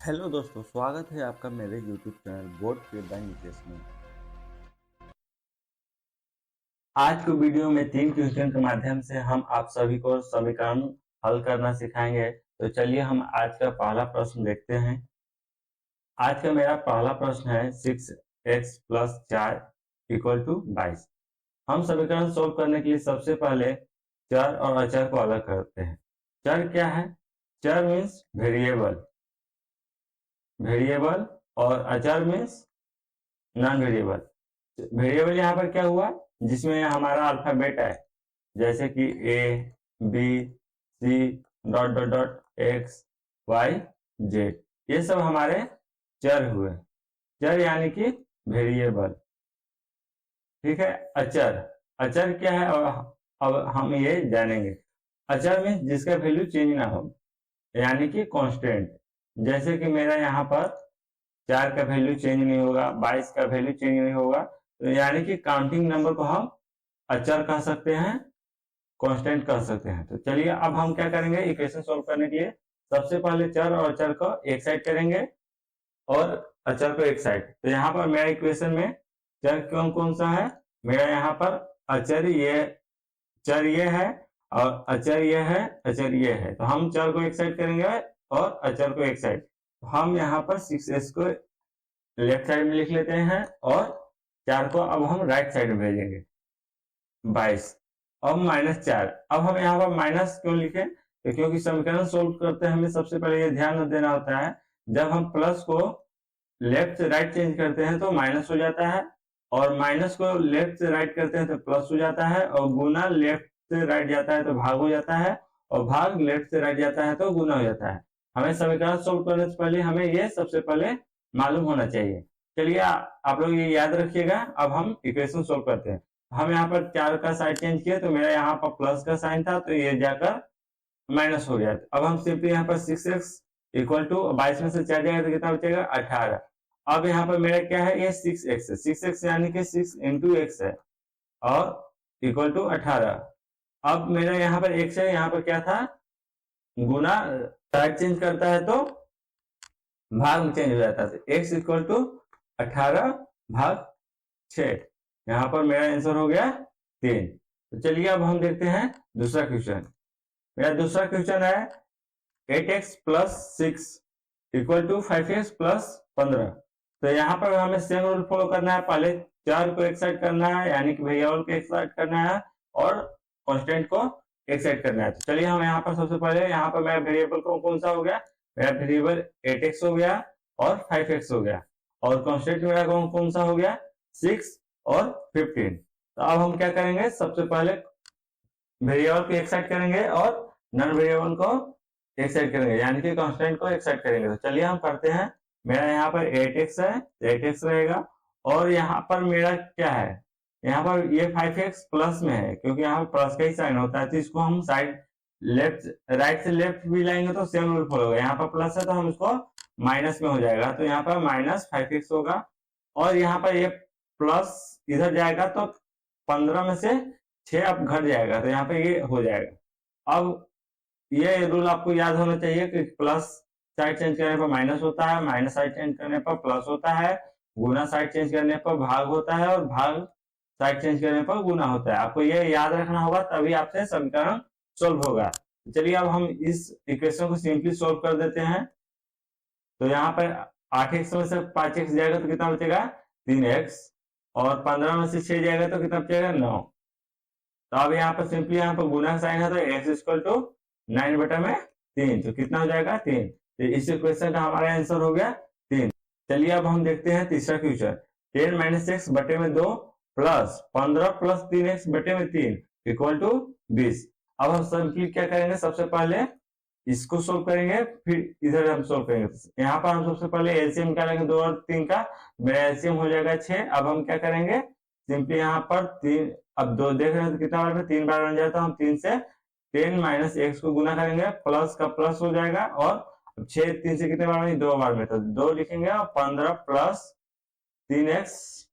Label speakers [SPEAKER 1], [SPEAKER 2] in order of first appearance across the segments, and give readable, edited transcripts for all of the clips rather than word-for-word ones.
[SPEAKER 1] Hello दोस्तों, स्वागत है आपका मेरे YouTube चैनल बोर्ड के बैंकिंग में। आज के वीडियो में 3 क्वेश्चन के माध्यम से हम आप सभी को समीकरण हल करना सिखाएंगे। तो चलिए हम आज का पहला प्रश्न देखते हैं। आज का मेरा पहला प्रश्न है 6x + 4 = 22। हम समीकरण सोल्व करने के लिए सबसे पहले चर और अचर को अलग करते हैं। चर क्या है? चर मीन्स वेरिएबल और अचर मीन्स नॉन वेरिएबल। वेरिएबल यहाँ पर क्या हुआ, जिसमें हमारा अल्फाबेट है, जैसे कि A, B, C, ... X, Y, Z, ये सब हमारे चर हुए। चर यानी कि वेरिएबल। ठीक है। अचर क्या है? अब हम ये जानेंगे। अचर में जिसका वैल्यू चेंज ना हो, यानी कि कांस्टेंट। जैसे कि मेरा यहाँ पर 4 का वैल्यू चेंज नहीं होगा, 22 का वैल्यू चेंज नहीं होगा, तो यानी कि काउंटिंग नंबर को हम अचर कह सकते हैं, कांस्टेंट कह सकते हैं। तो चलिए अब हम क्या करेंगे, इक्वेशन सोल्व करने के लिए सबसे पहले चर और अचर को एक साइड करेंगे और अचर को एक साइड। तो यहाँ पर मेरा इक्वेशन में चर कौन कौन सा है? मेरा यहाँ पर चर ये है और अचर ये है। तो हम चर को एक साइड करेंगे और अचर को एक साइड। हम यहाँ पर 6s को लेफ्ट साइड में लिख लेते हैं और 4 को अब हम राइट साइड में भेजेंगे। 22 अब -4। अब हम यहाँ पर माइनस क्यों लिखे? तो क्योंकि समीकरण सोल्व करते हैं हमें सबसे पहले ये ध्यान देना होता है, जब हम प्लस को लेफ्ट से राइट चेंज करते हैं तो माइनस हो जाता है, और माइनस को लेफ्ट से राइट करते हैं तो प्लस हो जाता है, और गुना लेफ्ट से राइट जाता है तो भाग हो जाता है, और भाग लेफ्ट से राइट जाता है तो गुना हो जाता है। हमें समीकरण सोल्व करने से पहले हमें ये सबसे पहले मालूम होना चाहिए। चलिए आप लोग ये याद रखिएगा। अब हम इक्वेशन सोल्व करते हैं। हम यहाँ पर 4 का साइन चेंज किया तो मेरा यहाँ पर प्लस का साइन था, तो ये जाकर माइनस हो गया। अब हम सिंपली यहाँ पर 6x = 22 में से 4 जाएगा तो कितना बचेगा? 18। अब यहाँ पर मेरा क्या है? ये 6x है। 6x यानी कि 6 × x है और = 18। अब मेरा यहाँ पर x है, यहाँ पर क्या था? गुना, साइड चेंज करता है तो भाग में चेंज हो जाता है। x = 18/6। यहाँ पर मेरा आंसर हो गया 3। तो चलिए अब हम देखते हैं दूसरा क्वेश्चन। मेरा दूसरा क्वेश्चन है 8x + 6 = 5x + 15। तो यहाँ पर हमें सेम रूल फॉलो करना है। पहले चर को एक साइड करना है, यानी कि वेरिएबल को एक साइड करना है, और कांस्टेंट को एक साइड करना है। तो चलिए हम यहाँ पर सबसे पहले यहाँ पर मेरा वेरिएबल कौन सा हो गया? मेरा वेरिएबल 8x हो गया और 5x हो गया, और कांस्टेंट मेरा कौन सा हो गया? 6 और 15। तो अब हम क्या करेंगे, सबसे पहले वेरिएबल को एक साइड करेंगे और नॉन वेरिएबल को एक साइड करेंगे, यानी कि कांस्टेंट को एक साइड करेंगे। तो चलिए हम करते हैं। मेरा यहाँ पर 8x है, 8x रहेगा, और यहाँ पर मेरा क्या है? यहाँ पर ये 5x प्लस में है, क्योंकि यहाँ पर प्लस का ही साइन होता है, तो इसको हम साइड लेफ्ट, राइट से लेफ्ट भी लाएंगे तो सेम रूल फॉलो होगा। यहाँ पर प्लस है तो हम इसको माइनस में हो जाएगा, तो यहाँ पर -5x होगा, और यहाँ पर ये प्लस इधर जाएगा तो 15 में से 6 अब घट जाएगा, तो यहाँ पे ये हो जाएगा। अब ये रूल आपको याद होना चाहिए कि प्लस साइड चेंज करने पर माइनस होता है, माइनस साइड चेंज करने पर प्लस होता है, गुना साइड चेंज करने पर भाग होता है, और भाग साइड चेंज करने पर गुना होता है। आपको ये याद रखना होगा, तभी आपसे समीकरण सोल्व होगा। चलिए अब हम इस इक्वेशन को सिंपली सोल्व कर देते हैं। तो यहाँ पर 8x में से 5x जाएगा तो कितना बचेगा? 3x, और 15 में से 6 जाएगा तो कितना बचेगा? 9। तो अब यहाँ पर सिंपली यहाँ पर गुना साइन है, तो x = 9/3। तो कितना हो जाएगा? 3। तो इस इक्वेशन का हमारा आंसर हो गया 3। चलिए अब हम देखते हैं तीसरा क्वेश्चन। 10 - x/2 plus 15 + 3x/3 = 20। अब हम सिंपली क्या करेंगे, सबसे पहले इसको सोल्व करेंगे, फिर इधर हम सोल्व करेंगे। यहाँ पर हम सबसे पहले एलसीएम निकालेंगे 2 और 3 का। मेरा एलसीएम हो जाएगा 6। अब हम क्या करेंगे, सिंपली यहाँ पर 3, अब 2 देख रहे हैं तो कितना बार में 3 बार बन जाता है। हम 3 से 10 - x को गुना करेंगे, प्लस का प्लस हो जाएगा, और 6 3 से कितने बार में? 2 बार में, तो 2 लिखेंगे, और 15 + 3x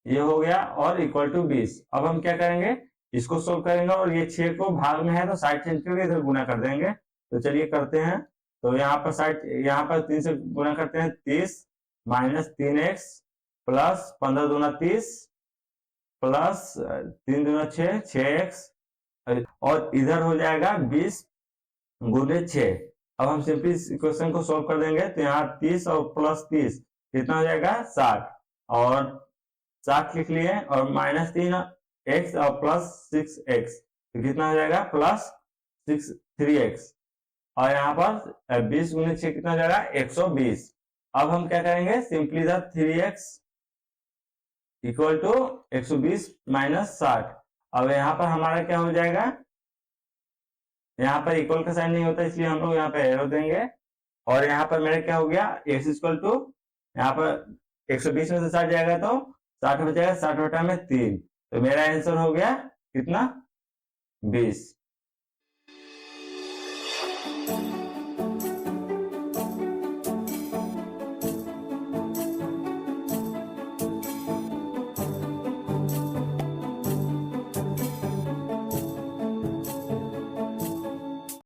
[SPEAKER 1] ये हो गया, और = 20। अब हम क्या करेंगे, इसको सोल्व करेंगे, और ये 6 को भाग में है तो साइड चेंज करके इधर गुना कर देंगे। तो चलिए करते हैं। तो यहाँ पर 60, यहाँ पर 3 से गुणा करते हैं 30 माइनस 3x प्लस 15 दूना 30 प्लस 3 दूना 6, 6x और इधर हो जाएगा 20 गुने 6। अब हम सिंपली इस इक्वेशन को सोल्व कर देंगे तो यहाँ 30 और प्लस 30 कितना हो जाएगा 60 और 60 लिख लिए और माइनस 3x और प्लस 6x तो कितना हो जाएगा प्लस 3x और यहाँ पर 20 गुने 6 कितना हो जाएगा 120। अब हम क्या करेंगे simply the 3x equal to 120 minus 60। अब यहाँ पर हमारा क्या हो जाएगा, यहाँ पर इक्वल का साइन नहीं होता इसलिए हम लोग यहाँ पे एरो देंगे और यहाँ पर मेरा क्या हो गया x इक्वल टू यहाँ पर 120 में से 60 जाएगा तो 60 बचेगा, 60 बटा में 3 तो मेरा आंसर हो गया कितना 20।